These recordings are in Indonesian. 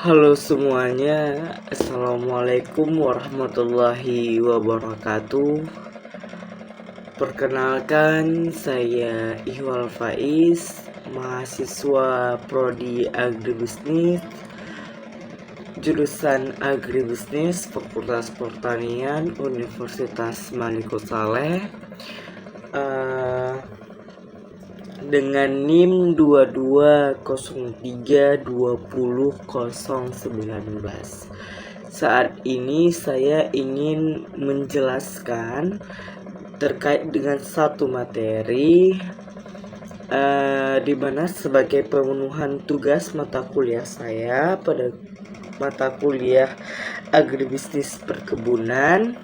Halo semuanya, Assalamualaikum warahmatullahi wabarakatuh. Perkenalkan, saya Ihwal Faiz, mahasiswa Prodi Agribisnis, jurusan Agribisnis, Fakultas Pertanian, Universitas Maliko Saleh, dengan NIM 2203200019. Saat ini saya ingin menjelaskan terkait dengan satu materi di mana sebagai pemenuhan tugas mata kuliah saya pada mata kuliah agribisnis perkebunan,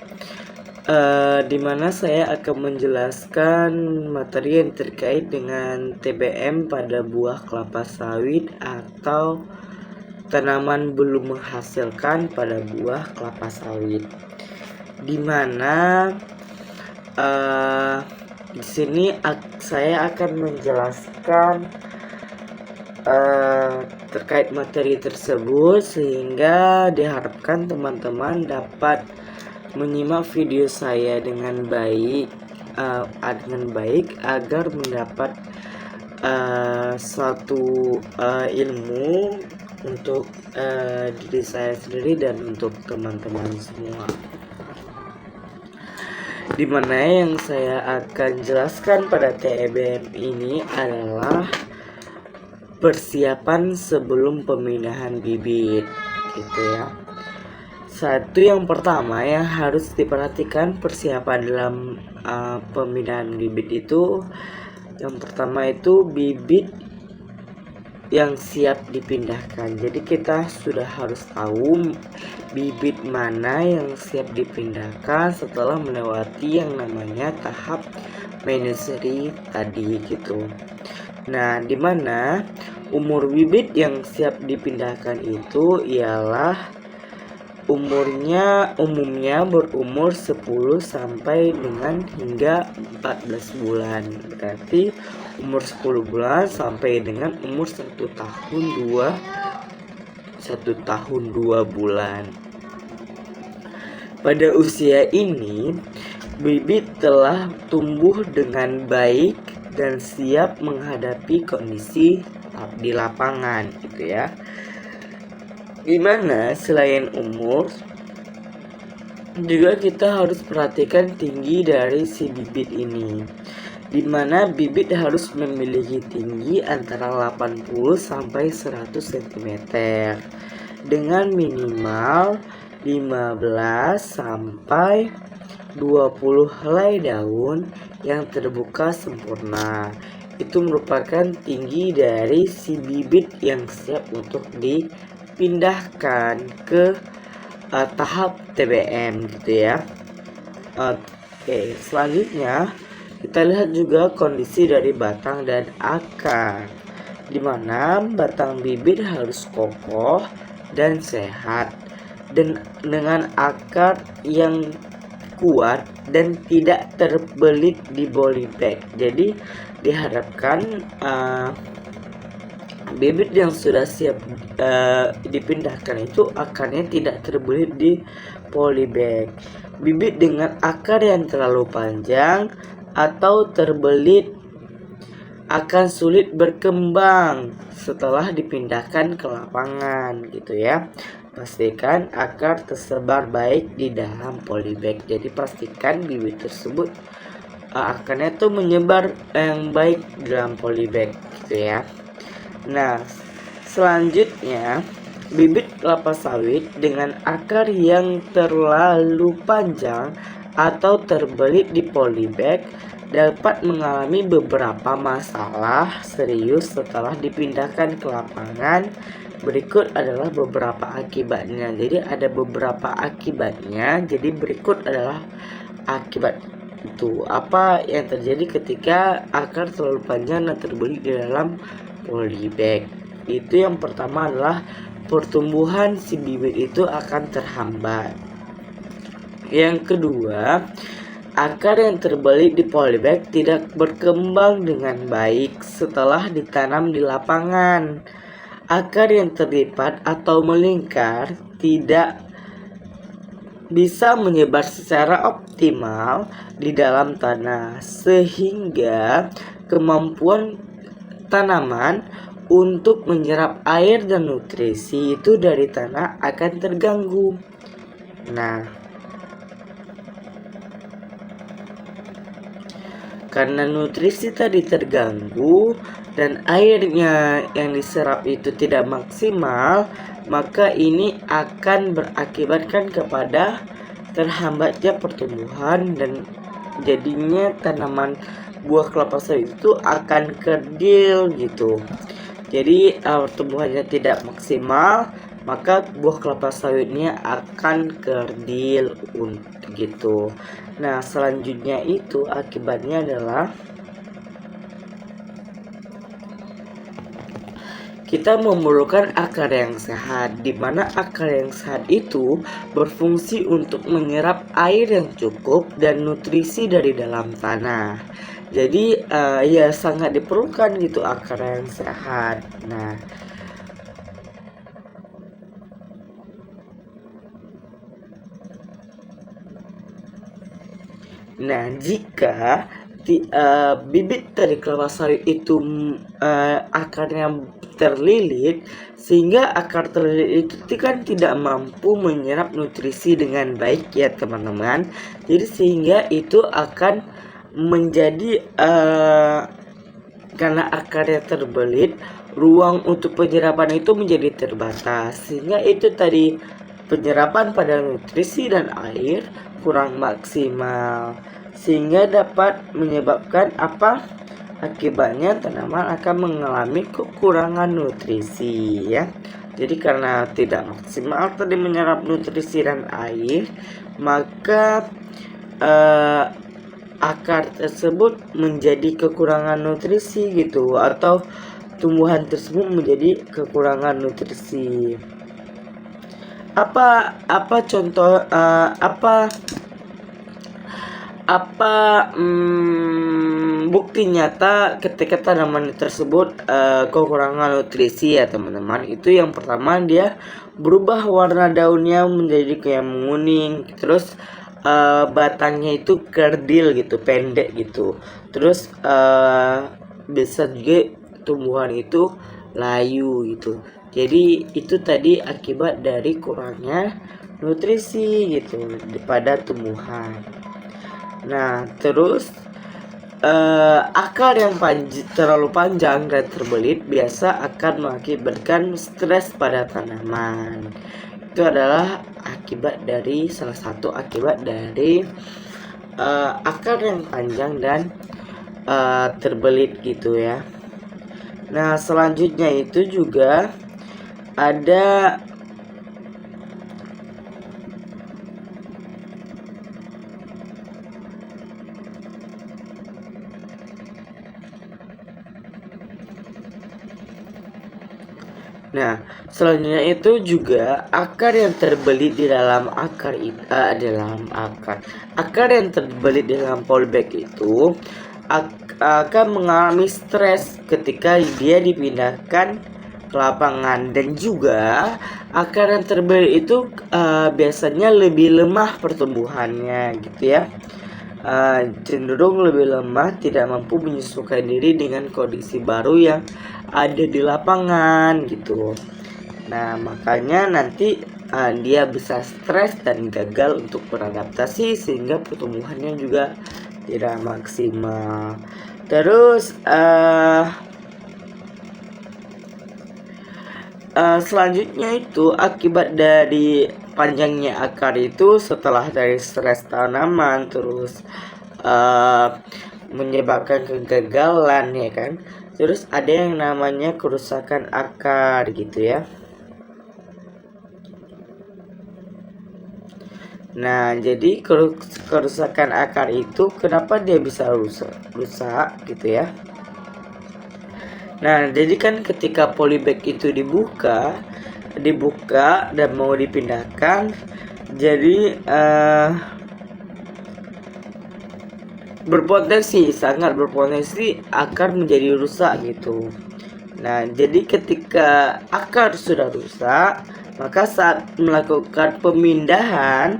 di mana saya akan menjelaskan materi yang terkait dengan TBM pada buah kelapa sawit atau tanaman belum menghasilkan pada buah kelapa sawit, di mana di sini saya akan menjelaskan terkait materi tersebut sehingga diharapkan teman-teman dapat menyimak video saya dengan baik agar mendapat suatu ilmu untuk diri saya sendiri dan untuk teman-teman semua. Dimana yang saya akan jelaskan pada TBM ini adalah persiapan sebelum pemindahan bibit, gitu ya. Satu, yang pertama yang harus diperhatikan persiapan dalam pemindahan bibit itu, yang pertama itu bibit yang siap dipindahkan. Jadi kita sudah harus tahu bibit mana yang siap dipindahkan setelah melewati yang namanya tahap nursery tadi gitu. Nah, dimana umur bibit yang siap dipindahkan itu ialah umumnya berumur 10 sampai dengan hingga 14 bulan. Berarti umur 10 bulan sampai dengan umur 1 tahun 2 bulan. Pada usia ini, bibit telah tumbuh dengan baik dan siap menghadapi kondisi di lapangan, gitu ya. Gimana selain umur, juga kita harus perhatikan tinggi dari si bibit ini, dimana bibit harus memiliki tinggi antara 80 sampai 100 cm dengan minimal 15 sampai 20 helai daun yang terbuka sempurna. Itu merupakan tinggi dari si bibit yang siap untuk dipindahkan ke tahap TBM, gitu ya. Oke, selanjutnya kita lihat juga kondisi dari batang dan akar, dimana batang bibit harus kokoh dan sehat dan dengan akar yang kuat dan tidak terbelit di polybag. Jadi diharapkan bibit yang sudah siap dipindahkan itu akarnya tidak terbelit di polybag. Bibit dengan akar yang terlalu panjang atau terbelit akan sulit berkembang setelah dipindahkan ke lapangan, gitu ya. Pastikan akar tersebar baik di dalam polybag. Jadi pastikan bibit tersebut akarnya tuh menyebar yang baik di dalam polybag, gitu ya. Nah, selanjutnya bibit kelapa sawit dengan akar yang terlalu panjang atau terbelit di polybag dapat mengalami beberapa masalah serius setelah dipindahkan ke lapangan. Berikut adalah beberapa akibatnya. Jadi ada beberapa akibatnya. Jadi berikut adalah akibat itu. Apa yang terjadi ketika akar terlalu panjang dan terbelit di dalam polybag? Itu yang pertama adalah pertumbuhan si bibit itu akan terhambat. Yang kedua, akar yang terbelit di polybag tidak berkembang dengan baik setelah ditanam di lapangan. akar yang terlipat atau melingkar tidak bisa menyebar secara optimal di dalam tanah, sehingga kemampuan tanaman untuk menyerap air dan nutrisi itu dari tanah akan terganggu. Nah, karena nutrisi tadi terganggu dan airnya yang diserap itu tidak maksimal, maka ini akan berakibatkan kepada terhambatnya pertumbuhan dan jadinya tanaman buah kelapa sawit itu akan kerdil gitu. Jadi pertumbuhannya tidak maksimal, maka buah kelapa sawitnya akan kerdil gitu. Nah, selanjutnya itu akibatnya adalah kita memerlukan akar yang sehat, di mana akar yang sehat itu berfungsi untuk menyerap air yang cukup dan nutrisi dari dalam tanah. Jadi ya sangat diperlukan gitu akar yang sehat. Nah, jika bibit dari kelapa sawit itu akarnya terlilit, sehingga akar terlilit itu kan tidak mampu menyerap nutrisi dengan baik ya teman-teman. Jadi sehingga itu akan menjadi karena akarnya terbelit, ruang untuk penyerapan itu menjadi terbatas, sehingga itu tadi penyerapan pada nutrisi dan air kurang maksimal, sehingga dapat menyebabkan akibatnya tanaman akan mengalami kekurangan nutrisi ya. Jadi karena tidak maksimal tadi menyerap nutrisi dan air, maka akar tersebut menjadi kekurangan nutrisi gitu, atau tumbuhan tersebut menjadi kekurangan nutrisi. Bukti nyata ketika tanaman tersebut kekurangan nutrisi ya teman-teman. Itu yang pertama, dia berubah warna daunnya menjadi kayak menguning, terus batangnya itu kerdil gitu, pendek gitu. Terus bisa juga tumbuhan itu layu gitu. Jadi itu tadi akibat dari kurangnya nutrisi gitu pada tumbuhan. Nah, terus akar yang terlalu panjang dan terbelit biasa akan mengakibatkan stres pada tanaman. Itu adalah salah satu akibat dari akar yang panjang dan terbelit gitu ya. Nah, selanjutnya itu juga ada selanjutnya itu juga akar yang terbelit di dalam akar yang terbelit di dalam polybag itu akan mengalami stres ketika dia dipindahkan ke lapangan, dan juga akar yang terbelit itu biasanya lebih lemah pertumbuhannya gitu ya. Cenderung lebih lemah, tidak mampu menyesuaikan diri dengan kondisi baru yang ada di lapangan gitu. Nah, makanya nanti dia bisa stres dan gagal untuk beradaptasi, sehingga pertumbuhannya juga tidak maksimal. Terus selanjutnya itu akibat dari panjangnya akar itu setelah dari stres tanaman, terus menyebabkan kegagalan ya kan. Terus ada yang namanya kerusakan akar gitu ya. Nah, jadi kerusakan akar itu kenapa dia bisa rusak gitu ya. Nah, jadi kan ketika polybag itu dibuka dan mau dipindahkan, jadi sangat berpotensi akar menjadi rusak gitu. Nah, jadi ketika akar sudah rusak, maka saat melakukan pemindahan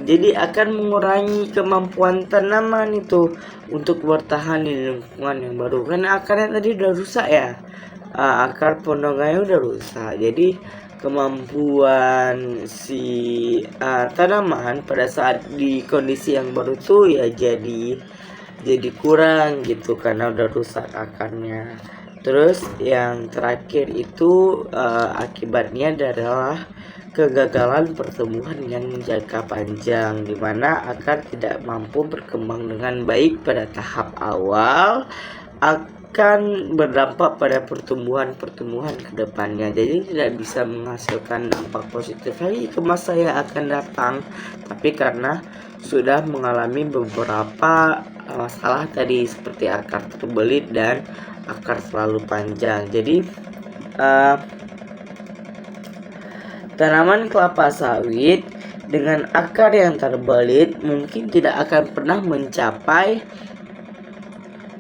jadi akan mengurangi kemampuan tanaman itu untuk bertahan di lingkungan yang baru, karena akarnya tadi udah rusak ya. Akar pondongannya udah rusak, jadi kemampuan si tanaman pada saat di kondisi yang baru tuh ya jadi kurang gitu karena udah rusak akarnya. Terus yang terakhir itu akibatnya adalah kegagalan pertumbuhan yang jangka panjang, di mana akar tidak mampu berkembang dengan baik pada tahap awal, akan berdampak pada pertumbuhan ke depannya. Jadi tidak bisa menghasilkan dampak positif lagi ke masa yang akan datang, tapi karena sudah mengalami beberapa masalah tadi seperti akar terbelit dan akar terlalu panjang. Jadi tanaman kelapa sawit dengan akar yang terbelit mungkin tidak akan pernah mencapai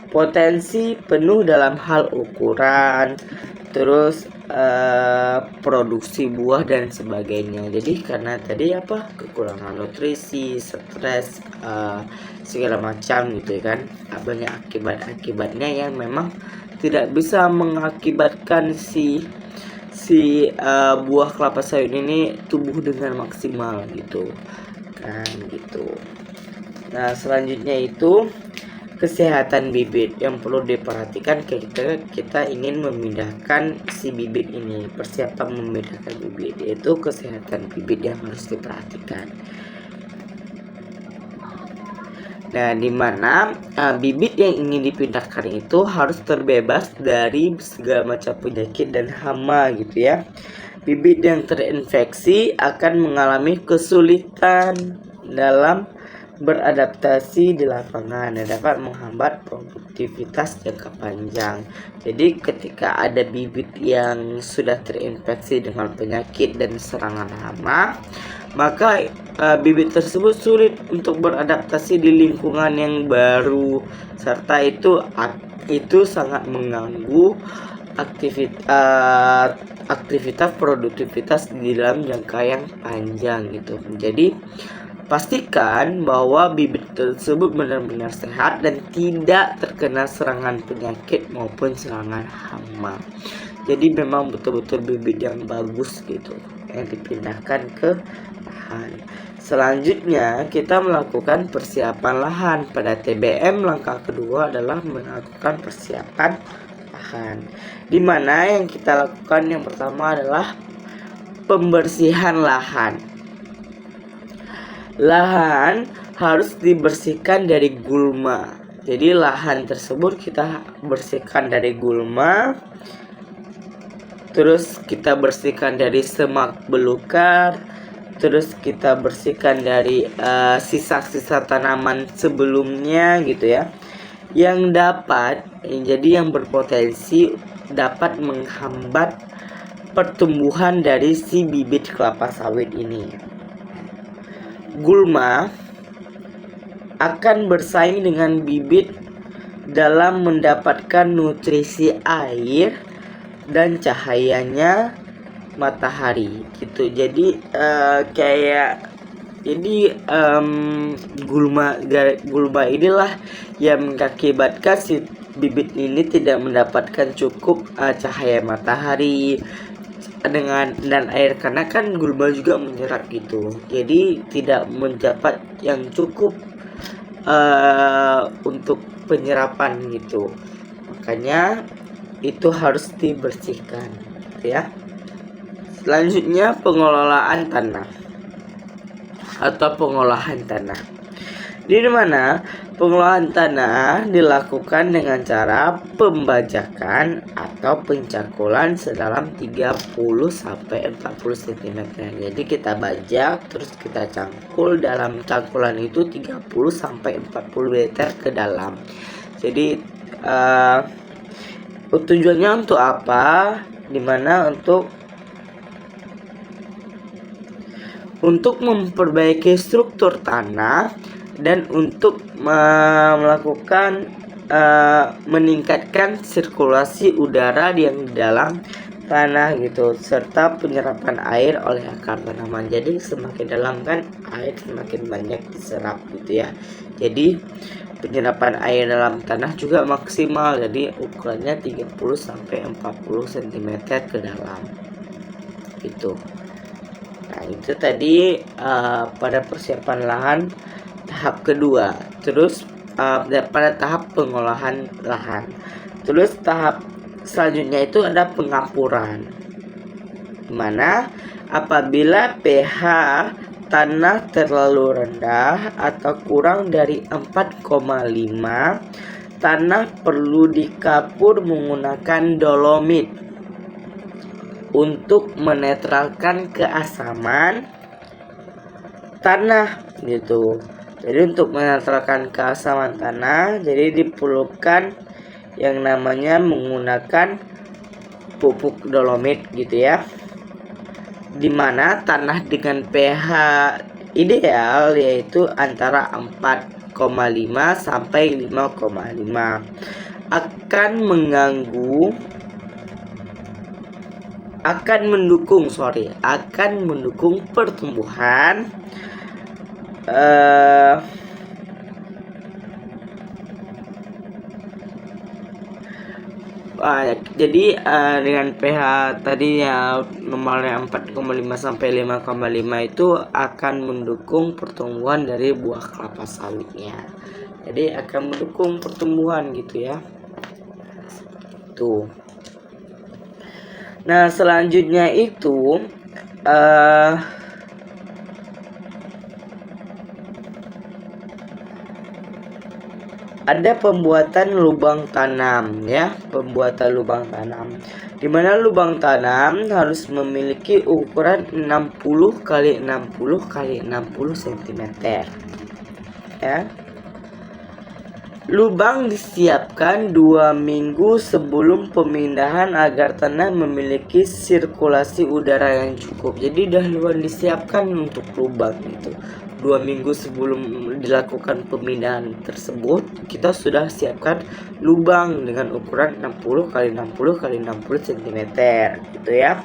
potensi penuh dalam hal ukuran, terus produksi buah dan sebagainya. Jadi karena tadi kekurangan nutrisi, stres, segala macam gitu kan, banyak akibatnya yang memang tidak bisa mengakibatkan si buah kelapa sawit ini tumbuh dengan maksimal gitu kan gitu. Nah, selanjutnya itu kesehatan bibit yang perlu diperhatikan ketika kita ingin memindahkan si bibit ini. Persiapan memindahkan bibit, yaitu kesehatan bibit yang harus diperhatikan. Nah, dimana bibit yang ingin dipindahkan itu harus terbebas dari segala macam penyakit dan hama gitu ya. Bibit yang terinfeksi akan mengalami kesulitan dalam beradaptasi di lapangan dan dapat menghambat produktivitas jangka panjang. Jadi ketika ada bibit yang sudah terinfeksi dengan penyakit dan serangan hama, maka bibit tersebut sulit untuk beradaptasi di lingkungan yang baru, serta itu sangat mengganggu aktivitas produktivitas di dalam jangka yang panjang gitu. Jadi pastikan bahwa bibit tersebut benar-benar sehat dan tidak terkena serangan penyakit maupun serangan hama. Jadi memang betul-betul bibit yang bagus gitu yang dipindahkan ke lahan. Selanjutnya kita melakukan persiapan lahan. Pada TBM langkah kedua adalah melakukan persiapan lahan, di mana yang kita lakukan yang pertama adalah pembersihan lahan. Lahan harus dibersihkan dari gulma. Jadi lahan tersebut kita bersihkan dari gulma, terus kita bersihkan dari semak belukar, terus kita bersihkan dari sisa-sisa tanaman sebelumnya gitu ya, yang berpotensi dapat menghambat pertumbuhan dari si bibit kelapa sawit ini. Gulma akan bersaing dengan bibit dalam mendapatkan nutrisi air dan cahayanya matahari gitu. Jadi gulma inilah yang mengakibatkan si bibit ini tidak mendapatkan cukup cahaya matahari dan air, karena kan gulma juga menyerap gitu. Jadi tidak mendapat yang cukup untuk penyerapan gitu. Makanya itu harus dibersihkan ya. Selanjutnya pengelolaan tanah atau pengolahan tanah, di mana pengolahan tanah dilakukan dengan cara pembajakan atau pencakulan sedalam 30-40 cm. Jadi kita bajak terus kita cangkul, dalam cangkulan itu 30-40 meter ke dalam. Jadi tujuannya untuk apa? Dimana untuk memperbaiki struktur tanah dan untuk melakukan meningkatkan sirkulasi udara yang di dalam tanah gitu, serta penyerapan air oleh akar tanaman. Jadi semakin dalam kan air semakin banyak diserap gitu ya. Jadi penyerapan air dalam tanah juga maksimal, jadi ukurannya 30 sampai 40 cm ke dalam gitu. Nah, itu tadi pada persiapan lahan tahap kedua. Terus pada tahap pengolahan lahan. Terus tahap selanjutnya itu ada pengampuran, dimana apabila pH tanah terlalu rendah atau kurang dari 4,5, tanah perlu dikapur menggunakan dolomit untuk menetralkan keasaman tanah gitu. Jadi untuk menetralkan keasaman tanah, jadi diperlukan yang namanya menggunakan pupuk dolomit gitu ya, dimana tanah dengan pH ideal yaitu antara 4,5 sampai 5,5 akan mendukung pertumbuhan jadi dengan pH tadi ya normalnya 4,5 sampai 5,5 itu akan mendukung pertumbuhan dari buah kelapa sawitnya. Jadi akan mendukung pertumbuhan gitu ya. Tuh. Nah, selanjutnya itu ada pembuatan lubang tanam ya, pembuatan lubang tanam, dimana lubang tanam harus memiliki ukuran 60 x 60 x 60 cm ya. Lubang disiapkan 2 minggu sebelum pemindahan agar tanah memiliki sirkulasi udara yang cukup. Jadi dahuluan disiapkan untuk lubang itu 2 minggu sebelum dilakukan pemindahan tersebut, kita sudah siapkan lubang dengan ukuran 60 x 60 x 60 cm gitu ya.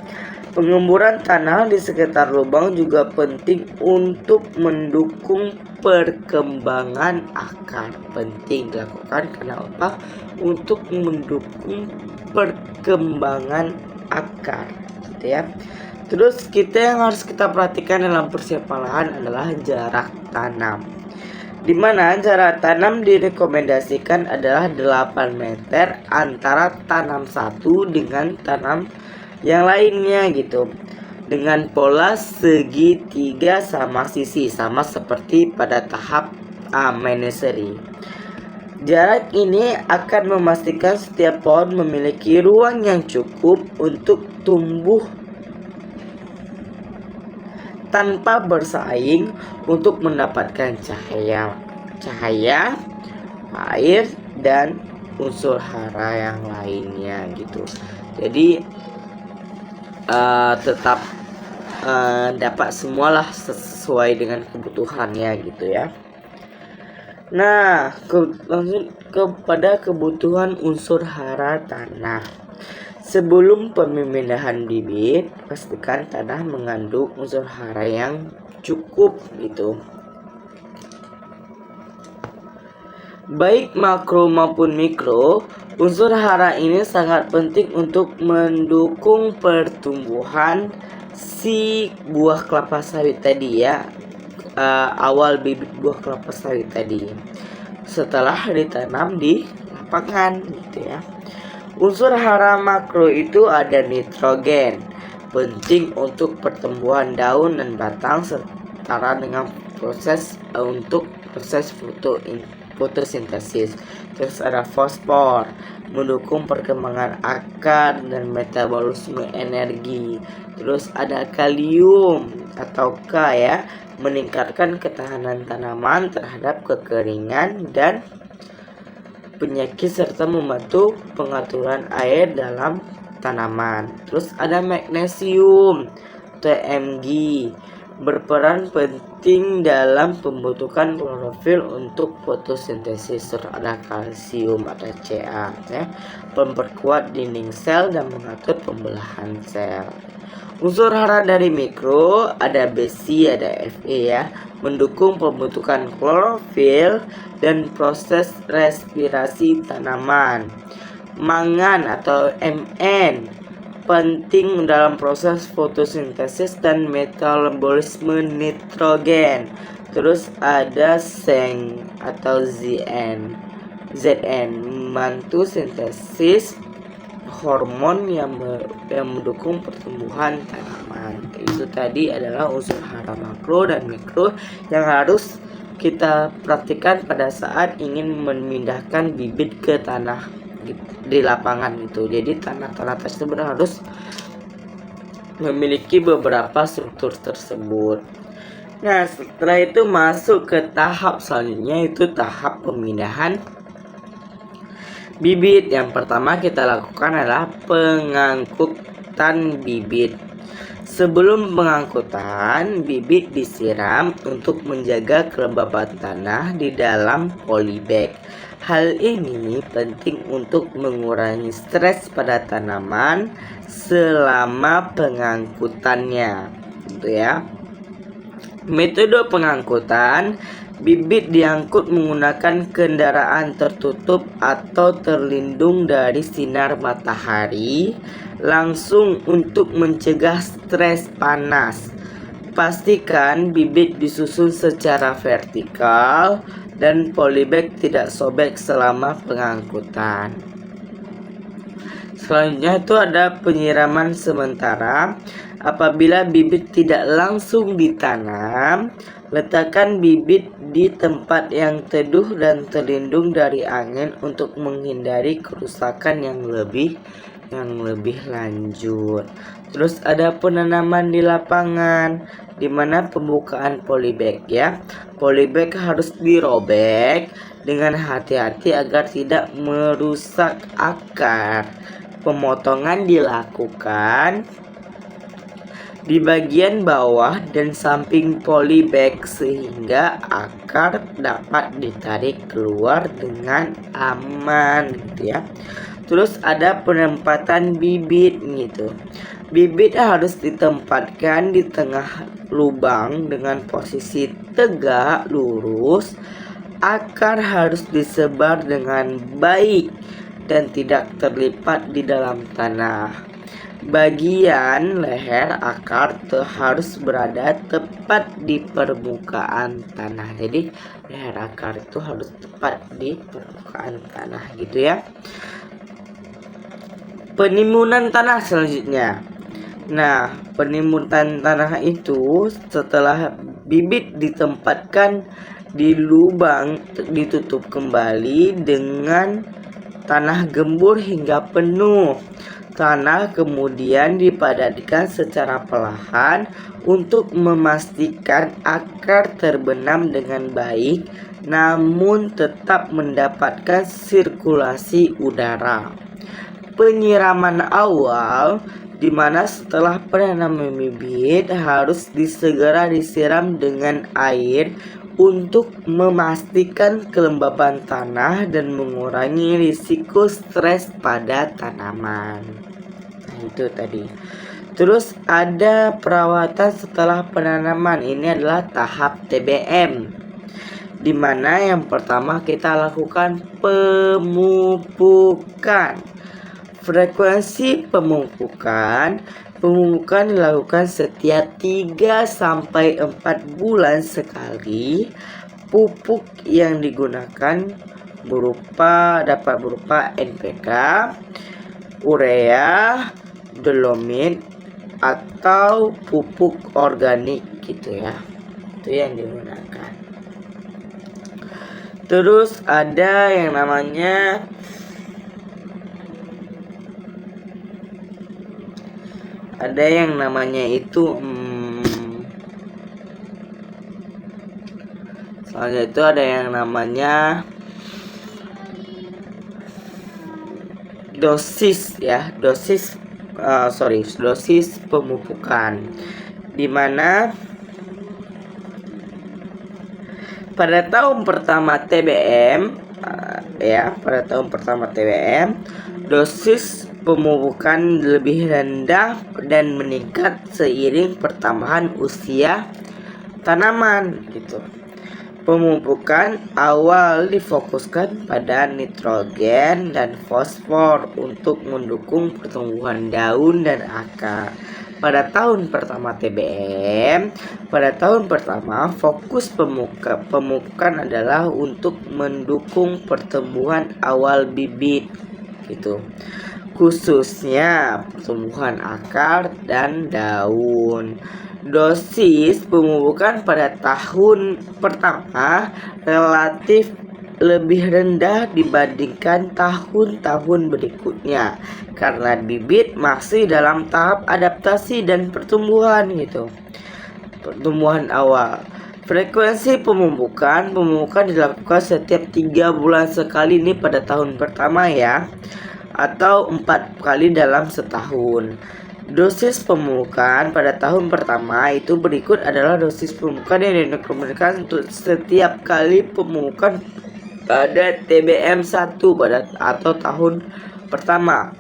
Pengemburan tanah di sekitar lubang juga penting untuk mendukung perkembangan akar. Penting dilakukan karena apa? Untuk mendukung perkembangan akar gitu ya. Terus yang harus kita perhatikan dalam persiapan lahan adalah jarak tanam, dimana jarak tanam direkomendasikan adalah 8 meter antara tanam satu dengan tanam yang lainnya gitu, dengan pola segitiga sama sisi, sama seperti pada tahap nursery. Jarak ini akan memastikan setiap pohon memiliki ruang yang cukup untuk tumbuh tanpa bersaing untuk mendapatkan cahaya, air, dan unsur hara yang lainnya gitu. Jadi tetap dapat semualah sesuai dengan kebutuhannya gitu ya. Nah, langsung kepada kebutuhan unsur hara tanah. Sebelum pemindahan bibit, pastikan tanah mengandung unsur hara yang cukup gitu. Baik makro maupun mikro, unsur hara ini sangat penting untuk mendukung pertumbuhan si buah kelapa sawit tadi ya. Awal bibit buah kelapa sawit tadi setelah ditanam di lapangan gitu ya. Unsur hara makro itu ada nitrogen, penting untuk pertumbuhan daun dan batang setara dengan proses fotosintesis. Terus ada fosfor, mendukung perkembangan akar dan metabolisme energi. Terus ada kalium atau K ya, meningkatkan ketahanan tanaman terhadap kekeringan dan penyakit serta membantu pengaturan air dalam tanaman. Terus ada magnesium, TMG, berperan penting dalam pembentukan klorofil untuk fotosintesis. Ada kalsium, ada Ca ya, memperkuat dinding sel dan mengatur pembelahan sel. Unsur hara dari mikro ada besi, ada Fe ya, mendukung pembentukan klorofil dan proses respirasi tanaman. Mangan atau Mn penting dalam proses fotosintesis dan metabolisme nitrogen. Terus ada Zn atau Zn membantu sintesis hormon yang mendukung pertumbuhan tanaman. Itu tadi adalah unsur hara makro dan mikro yang harus kita praktikkan pada saat ingin memindahkan bibit ke tanah di lapangan itu. Jadi tanah-tanah tersebut harus memiliki beberapa struktur tersebut. Nah, setelah itu masuk ke tahap selanjutnya, itu tahap pemindahan bibit. Yang pertama kita lakukan adalah pengangkutan bibit. Sebelum pengangkutan, bibit disiram untuk menjaga kelembaban tanah di dalam polybag. Hal ini penting untuk mengurangi stres pada tanaman selama pengangkutannya, gitu ya. Metode pengangkutan, bibit diangkut menggunakan kendaraan tertutup atau terlindung dari sinar matahari langsung untuk mencegah stres panas. Pastikan bibit disusun secara vertikal dan polybag tidak sobek selama pengangkutan. Selanjutnya itu ada penyiraman sementara. Apabila bibit tidak langsung ditanam, letakkan bibit di tempat yang teduh dan terlindung dari angin untuk menghindari kerusakan yang lebih lanjut. Terus ada penanaman di lapangan, di mana pembukaan polybag ya. Polybag harus dirobek dengan hati-hati agar tidak merusak akar. Pemotongan dilakukan di bagian bawah dan samping polybag sehingga akar dapat ditarik keluar dengan aman, gitu ya. Terus ada penempatan bibit gitu. Bibit harus ditempatkan di tengah lubang dengan posisi tegak lurus. Akar harus disebar dengan baik dan tidak terlipat di dalam tanah. Bagian leher akar harus berada tepat di permukaan tanah. Jadi leher akar itu harus tepat di permukaan tanah, gitu ya. Penimbunan tanah selanjutnya. Nah, penimbunan tanah itu setelah bibit ditempatkan di lubang, ditutup kembali dengan tanah gembur hingga penuh. Tanah kemudian dipadatkan secara perlahan untuk memastikan akar terbenam dengan baik, namun tetap mendapatkan sirkulasi udara. Penyiraman awal, di mana setelah penanaman bibit harus segera disiram dengan air untuk memastikan kelembaban tanah dan mengurangi risiko stres pada tanaman. Nah, itu tadi. Terus ada perawatan setelah penanaman. Ini adalah tahap TBM, di mana yang pertama kita lakukan pemupukan. Frekuensi pemupukan dilakukan setiap 3-4 bulan sekali. Pupuk yang digunakan dapat berupa NPK, urea, dolomit, atau pupuk organik, gitu ya. Itu yang digunakan. Terus ada yang namanya itu soalnya itu ada yang namanya dosis pemupukan, di mana Pada tahun pertama TBM, dosis pemupukan lebih rendah dan meningkat seiring pertambahan usia tanaman gitu. Pemupukan awal difokuskan pada nitrogen dan fosfor untuk mendukung pertumbuhan daun dan akar. Pada tahun pertama TBM, fokus pemupukan adalah untuk mendukung pertumbuhan awal bibit gitu, khususnya pertumbuhan akar dan daun. Dosis pemupukan pada tahun pertama relatif lebih rendah dibandingkan tahun-tahun berikutnya karena bibit masih dalam tahap adaptasi dan pertumbuhan awal. Frekuensi pemupukan dilakukan setiap 3 bulan sekali ini pada tahun pertama ya, atau 4 kali dalam setahun. Dosis pemupukan pada tahun pertama itu berikut adalah dosis pemupukan yang direkomendasikan untuk setiap kali pemupukan pada TBM 1 atau tahun pertama.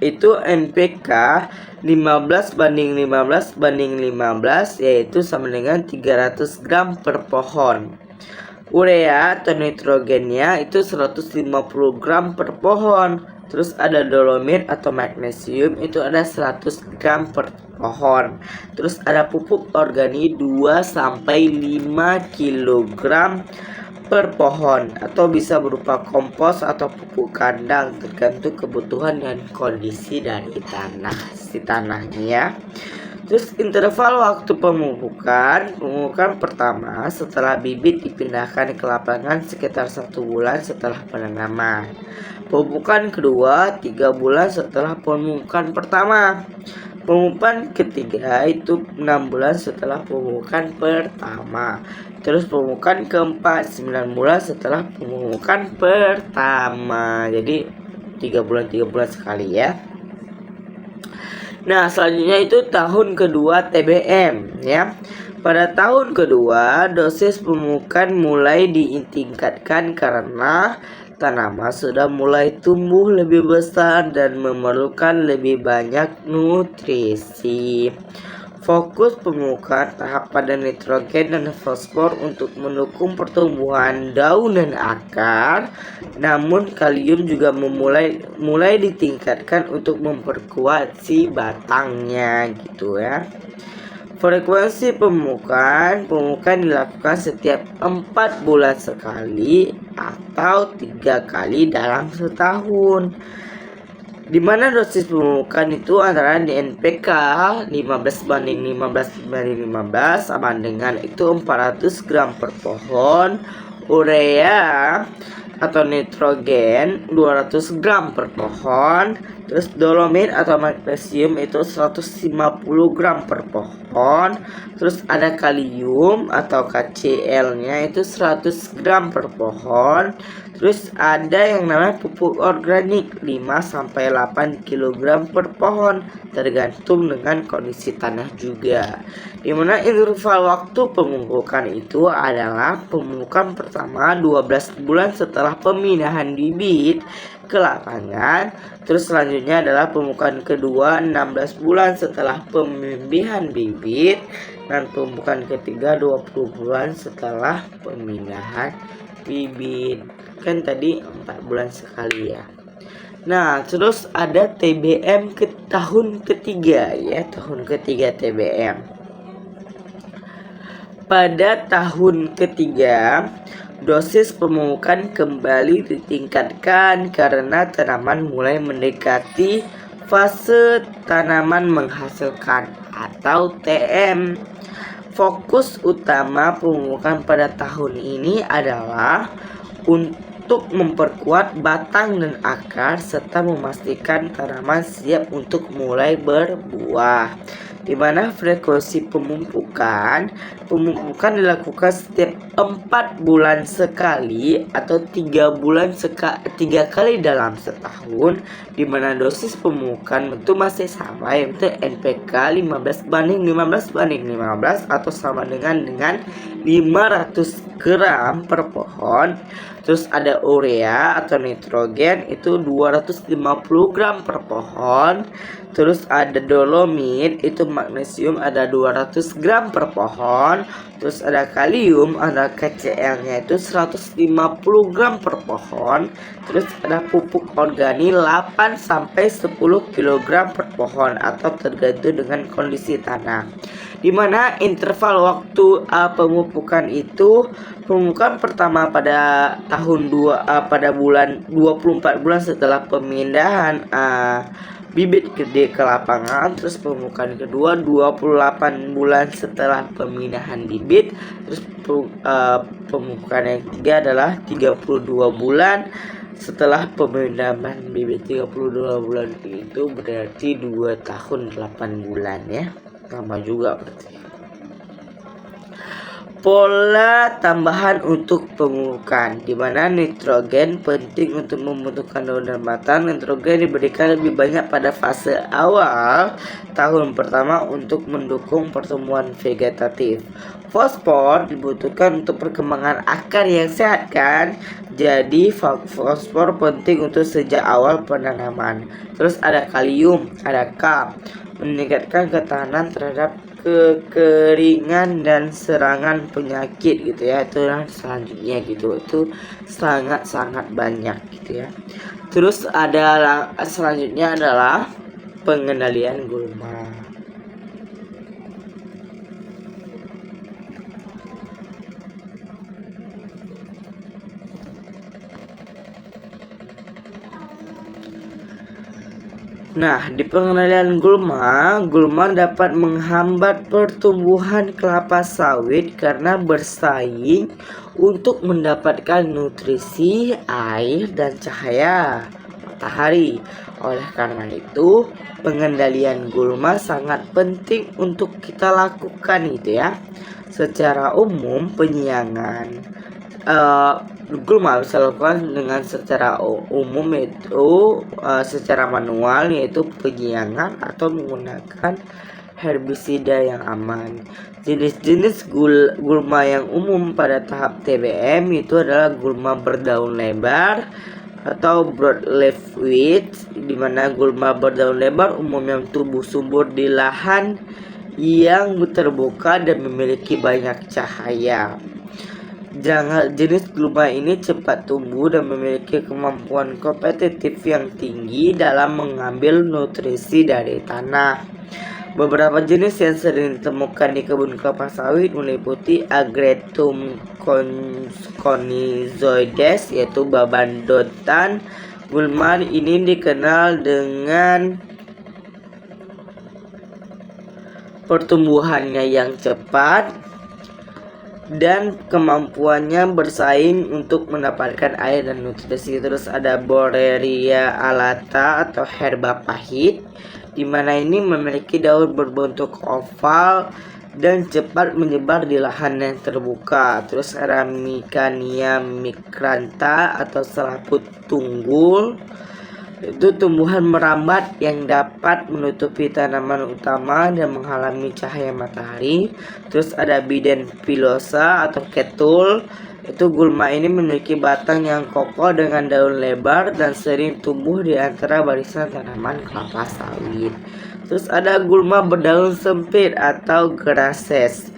Itu NPK 15/15/15 yaitu sama dengan 300 gram per pohon. Urea atau nitrogennya itu 150 gram per pohon. Terus ada dolomit atau magnesium itu ada 100 gram per pohon. Terus ada pupuk organik 2-5 kg per pohon atau bisa berupa kompos atau pupuk kandang tergantung kebutuhan dan kondisi dari tanahnya ya. Terus interval waktu pemupukan pertama setelah bibit dipindahkan ke lapangan sekitar 1 bulan setelah penanaman. Pemupukan kedua 3 bulan setelah pemupukan pertama. Pemupukan ketiga itu 6 bulan setelah pemupukan pertama. Terus pemupukan keempat 9 bulan setelah pemupukan pertama. Jadi 3 bulan sekali ya. Nah, selanjutnya itu tahun kedua TBM ya. Pada tahun kedua, dosis pemupukan mulai ditingkatkan karena tanaman sudah mulai tumbuh lebih besar dan memerlukan lebih banyak nutrisi. Fokus pemupukan tahap pada nitrogen dan fosfor untuk mendukung pertumbuhan daun dan akar. Namun kalium juga mulai ditingkatkan untuk memperkuat si batangnya gitu ya. Frekuensi pemupukan dilakukan setiap 4 bulan sekali atau 3 kali dalam setahun. Di mana dosis pemupukan itu antara di NPK 15/15/15 sama dengan itu 400 gram per pohon, urea atau nitrogen 200 gram per pohon, terus dolomit atau magnesium itu 150 gram per pohon, terus ada kalium atau KCl-nya itu 100 gram per pohon, terus ada yang namanya pupuk organik 5-8 kg per pohon tergantung dengan kondisi tanah juga. Dimana interval waktu pemupukan itu adalah pemupukan pertama 12 bulan setelah pemindahan bibit ke lapangan. Terus selanjutnya adalah pemupukan kedua 16 bulan setelah pembibitan bibit, dan pemupukan ketiga 20 bulan setelah pemindahan bibit. Kan tadi 4 bulan sekali ya. Nah, terus ada TBM ke tahun ketiga ya, tahun ketiga TBM. Pada tahun ketiga, dosis pemupukan kembali ditingkatkan karena tanaman mulai mendekati fase tanaman menghasilkan atau TM. Fokus utama pemupukan pada tahun ini adalah untuk memperkuat batang dan akar serta memastikan tanaman siap untuk mulai berbuah. di mana frekuensi pemupukan dilakukan setiap 4 bulan sekali atau 3 kali dalam setahun, di mana dosis pemupukan itu masih sama, yaitu NPK 15/15 atau sama dengan 500 gram per pohon. Terus ada urea atau nitrogen itu 250 gram per pohon. Terus ada dolomit itu magnesium ada 200 gram per pohon. Terus ada kalium, ada KCl-nya itu 150 gram per pohon. Terus ada pupuk organik 8 sampai 10 kg per pohon atau tergantung dengan kondisi tanah. Di mana interval waktu pemupukan pertama pada pada bulan 24 bulan setelah pemindahan bibit ke lapangan. Terus pemupukan kedua 28 bulan setelah pemindahan bibit. Terus pemupukan yang ketiga adalah 32 bulan setelah pemindahan bibit. 32 bulan itu berarti 2 tahun 8 bulan ya. Lama juga berarti. Pola tambahan untuk pemupukan, di mana nitrogen penting untuk membentukkan daun dan batang. Nitrogen diberikan lebih banyak pada fase awal tahun pertama untuk mendukung pertumbuhan vegetatif. Fosfor dibutuhkan untuk perkembangan akar yang sehat kan. Jadi fosfor penting untuk sejak awal penanaman. Terus ada kalium, ada K, meningkatkan ketahanan terhadap kekeringan dan serangan penyakit gitu ya. Itu selanjutnya gitu, itu sangat banyak gitu ya. Terus ada selanjutnya adalah pengendalian gulma. Nah, di pengendalian gulma dapat menghambat pertumbuhan kelapa sawit karena bersaing untuk mendapatkan nutrisi, air, dan cahaya matahari. Oleh karena itu, pengendalian gulma sangat penting untuk kita lakukan gitu ya. Secara umum, penyiangan gulma bisa dilakukan dengan secara umum, yaitu secara manual, yaitu penyiangan atau menggunakan herbisida yang aman. Jenis-jenis gulma yang umum pada tahap TBM itu adalah gulma berdaun lebar atau broadleaf weeds, di mana gulma berdaun lebar umumnya tumbuh subur di lahan yang terbuka dan memiliki banyak cahaya. Jenis gulma ini cepat tumbuh dan memiliki kemampuan kompetitif yang tinggi dalam mengambil nutrisi dari tanah. Beberapa jenis yang sering ditemukan di kebun kelapa sawit meliputi Agretum conizoides, yaitu babandotan. Gulma ini dikenal dengan pertumbuhannya yang cepat dan kemampuannya bersaing untuk mendapatkan air dan nutrisi. Terus ada Borreria alata atau herba pahit, di mana ini memiliki daun berbentuk oval dan cepat menyebar di lahan yang terbuka. Terus ada Micania micrantha atau selaput tunggul, itu tumbuhan merambat yang dapat menutupi tanaman utama dan menghalangi cahaya matahari. Terus ada Biden pilosa atau ketul, itu gulma ini memiliki batang yang kokoh dengan daun lebar dan sering tumbuh di antara barisan tanaman kelapa sawit. Terus ada gulma berdaun sempit atau grasses.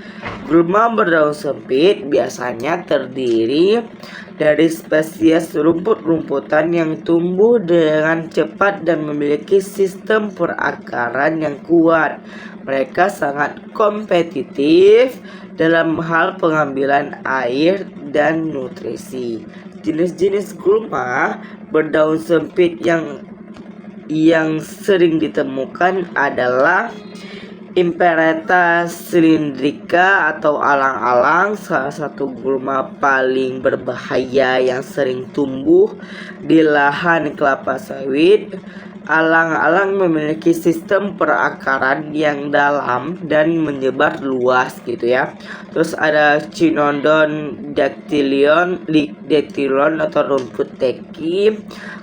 Gulma berdaun sempit biasanya terdiri dari spesies rumput-rumputan yang tumbuh dengan cepat dan memiliki sistem perakaran yang kuat. Mereka sangat kompetitif dalam hal pengambilan air dan nutrisi. Jenis-jenis gulma berdaun sempit yang sering ditemukan adalah Imperata cylindrica atau alang-alang, salah satu gulma paling berbahaya yang sering tumbuh di lahan kelapa sawit. alang-alang memiliki sistem perakaran yang dalam dan menyebar luas gitu ya. Terus ada Cynodon dactylon atau rumput teki.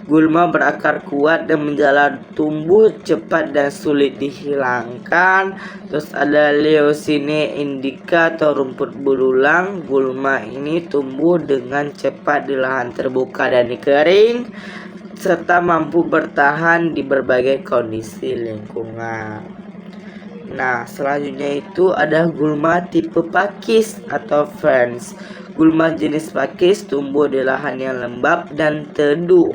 Gulma berakar kuat dan menjalar, tumbuh cepat dan sulit dihilangkan. Terus ada Leucine indica atau rumput berulang. Gulma ini tumbuh dengan cepat di lahan terbuka dan kering, serta mampu bertahan di berbagai kondisi lingkungan. Nah, selanjutnya itu ada gulma tipe pakis atau ferns. Gulma jenis pakis tumbuh di lahan yang lembab dan teduh.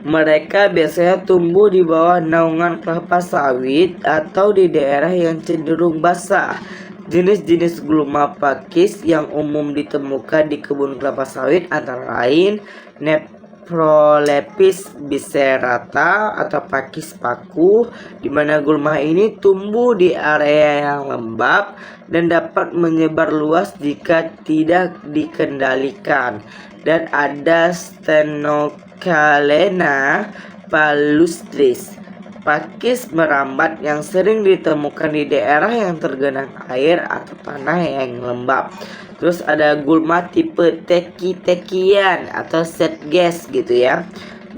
Mereka biasanya tumbuh di bawah naungan kelapa sawit atau di daerah yang cenderung basah. Jenis-jenis gulma pakis yang umum ditemukan di kebun kelapa sawit antara lain Nephrolepis biserata atau pakis paku, di mana gulma ini tumbuh di area yang lembab dan dapat menyebar luas jika tidak dikendalikan. Dan ada Stenocalena palustris, pakis merambat yang sering ditemukan di daerah yang tergenang air atau tanah yang lembab. Terus ada gulma tipe teki-tekian atau setges gitu ya.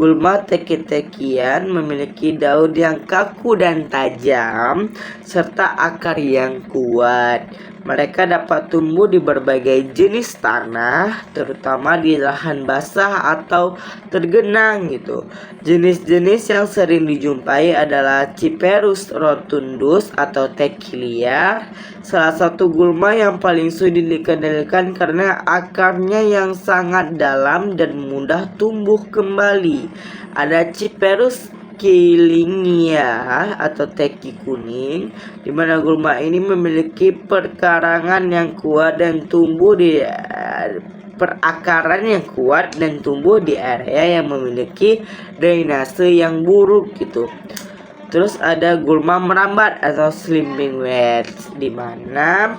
Gulma teki-tekian memiliki daun yang kaku dan tajam serta akar yang kuat. Mereka dapat tumbuh di berbagai jenis tanah, terutama di lahan basah atau tergenang gitu. Jenis-jenis yang sering dijumpai adalah Cyperus rotundus atau teki liar, salah satu gulma yang paling sulit dikendalikan karena akarnya yang sangat dalam dan mudah tumbuh kembali. Ada Cyperus Killingia atau teki kuning, di mana gulma ini memiliki perakaran yang kuat dan tumbuh di area yang memiliki drainase yang buruk gitu. Terus ada gulma merambat atau sleeping weeds, di mana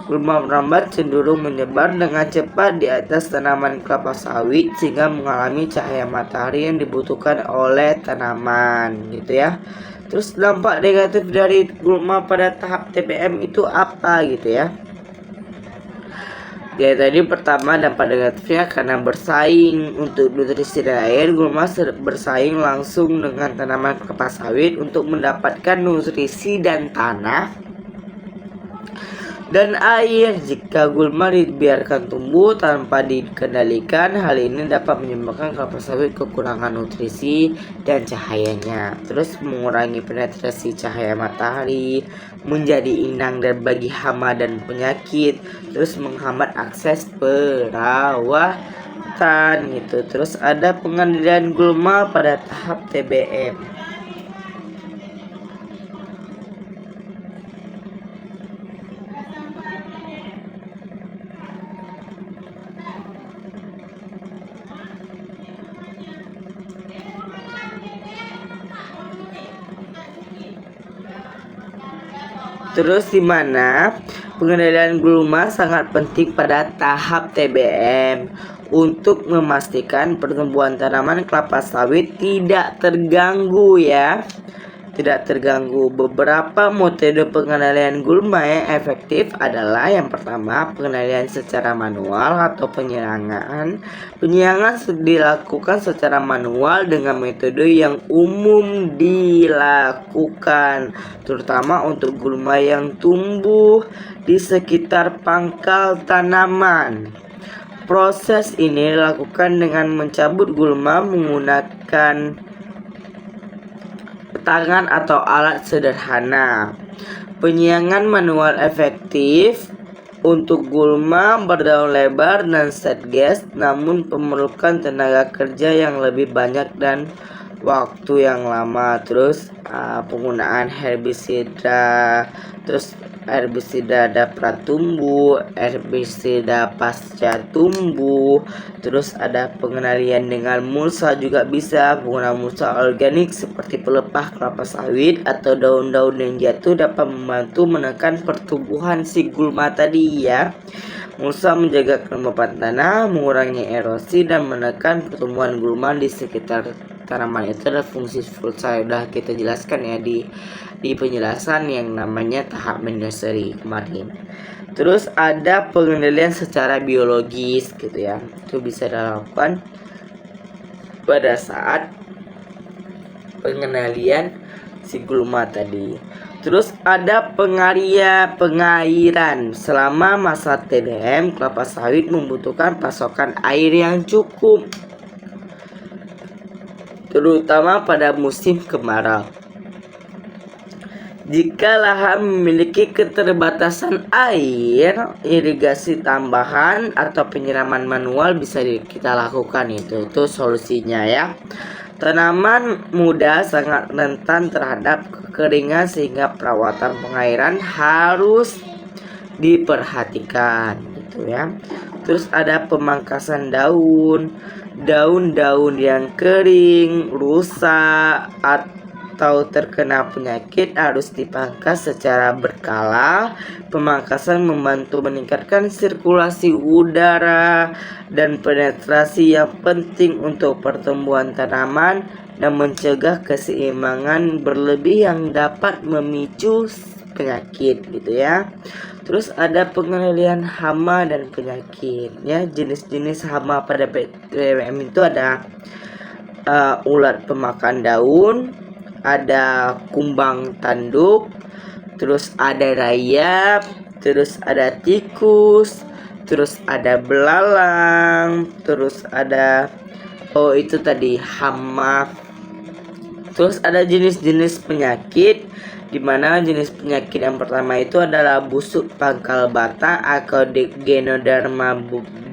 gulma merambat cenderung menyebar dengan cepat di atas tanaman kelapa sawit sehingga mengalami cahaya matahari yang dibutuhkan oleh tanaman gitu ya. Terus dampak negatif dari gulma pada tahap TBM itu apa gitu ya? Ya tadi pertama dampak negatifnya karena bersaing untuk nutrisi dan air. Gulma bersaing langsung dengan tanaman kelapa sawit untuk mendapatkan nutrisi dan tanah dan air. Jika gulma dibiarkan tumbuh tanpa dikendalikan, hal ini dapat menyebabkan kelapa sawit kekurangan nutrisi dan cahayanya. Terus mengurangi penetrasi cahaya matahari, menjadi inang dan bagi hama dan penyakit, terus menghambat akses perawatan gitu. Terus ada pengendalian gulma pada tahap TBM. Terus di mana pengendalian gulma sangat penting pada tahap TBM untuk memastikan pertumbuhan tanaman kelapa sawit tidak terganggu ya. Tidak terganggu. Beberapa metode pengendalian gulma yang efektif adalah yang pertama, pengendalian secara manual atau penyiangan. Penyiangan dilakukan secara manual dengan metode yang umum dilakukan, terutama untuk gulma yang tumbuh di sekitar pangkal tanaman. Proses ini dilakukan dengan mencabut gulma menggunakan tangan atau alat sederhana. Penyiangan manual efektif untuk gulma berdaun lebar dan setges, namun memerlukan tenaga kerja yang lebih banyak dan waktu yang lama. Terus penggunaan herbisida, terus herbisida pratumbuh, herbisida pasca tumbuh. Terus ada pengendalian dengan mulsa juga bisa. Penggunaan mulsa organik seperti pelepah kelapa sawit atau daun-daun yang jatuh dapat membantu menekan pertumbuhan si gulma tadi ya. Mulsa menjaga kelembapan tanah, mengurangi erosi dan menekan pertumbuhan gulma di sekitar tanaman itu adalah fungsi futsal. Udah kita jelaskan ya di penjelasan yang namanya tahap nursery kemarin. Terus ada pengendalian secara biologis gitu ya. Itu bisa dilakukan pada saat pengendalian si gulma tadi. Terus ada pengairan. Selama masa TBM, kelapa sawit membutuhkan pasokan air yang cukup, terutama pada musim kemarau. Jika lahan memiliki keterbatasan air, irigasi tambahan atau penyiraman manual bisa kita lakukan. Itu solusinya ya. Tanaman muda sangat rentan terhadap kekeringan sehingga perawatan pengairan harus diperhatikan gitu ya. Terus ada pemangkasan daun. Daun-daun yang kering, rusak atau terkena penyakit harus dipangkas secara berkala. Pemangkasan membantu meningkatkan sirkulasi udara dan penetrasi yang penting untuk pertumbuhan tanaman dan mencegah keseimbangan berlebih yang dapat memicu penyakit gitu ya. Terus ada pengendalian hama dan penyakit ya. Jenis-jenis hama pada TBM itu ada ulat pemakan daun, ada kumbang tanduk, terus ada rayap, terus ada tikus, terus ada belalang, terus ada itu tadi hama. Terus ada jenis-jenis penyakit, di mana jenis penyakit yang pertama itu adalah busuk pangkal batang atau Ganoderma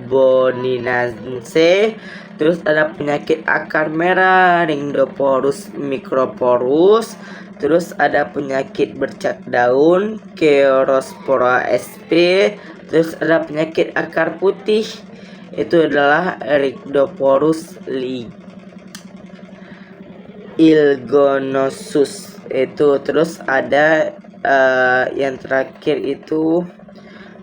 boninense. Terus ada penyakit akar merah, Rhizopus microporus. Terus ada penyakit bercak daun, Cherospora sp. Terus ada penyakit akar putih, itu adalah Rhizopus ilgonosus itu. Terus ada yang terakhir itu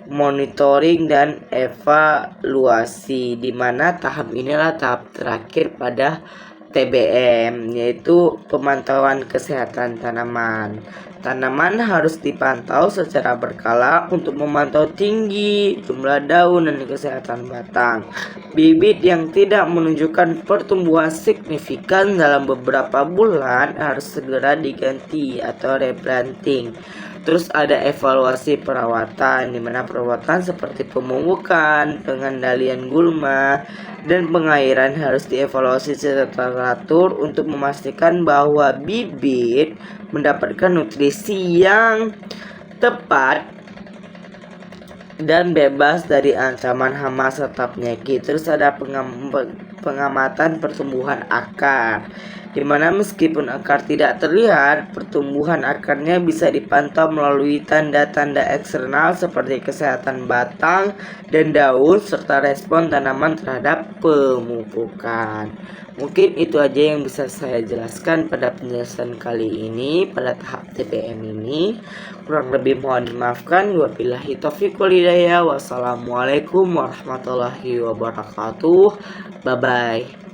monitoring dan evaluasi, di mana tahap inilah tahap terakhir pada TBM, yaitu pemantauan kesehatan tanaman. Tanaman harus dipantau secara berkala untuk memantau tinggi, jumlah daun, dan kesehatan batang. Bibit yang tidak menunjukkan pertumbuhan signifikan dalam beberapa bulan harus segera diganti atau replanting. Terus ada evaluasi perawatan, di mana perawatan seperti pemupukan, pengendalian gulma, dan pengairan harus dievaluasi secara teratur untuk memastikan bahwa bibit mendapatkan nutrisi yang tepat dan bebas dari ancaman hama serta penyakit. Terus ada pengamatan pertumbuhan akar, di mana meskipun akar tidak terlihat, pertumbuhan akarnya bisa dipantau melalui tanda-tanda eksternal seperti kesehatan batang dan daun serta respon tanaman terhadap pemupukan. Mungkin itu aja yang bisa saya jelaskan pada penjelasan kali ini pada tahap TBM ini. Kurang lebih mohon dimaafkan. Wabillahi taufiq wal hidayah. Wassalamualaikum warahmatullahi wabarakatuh. Bye bye.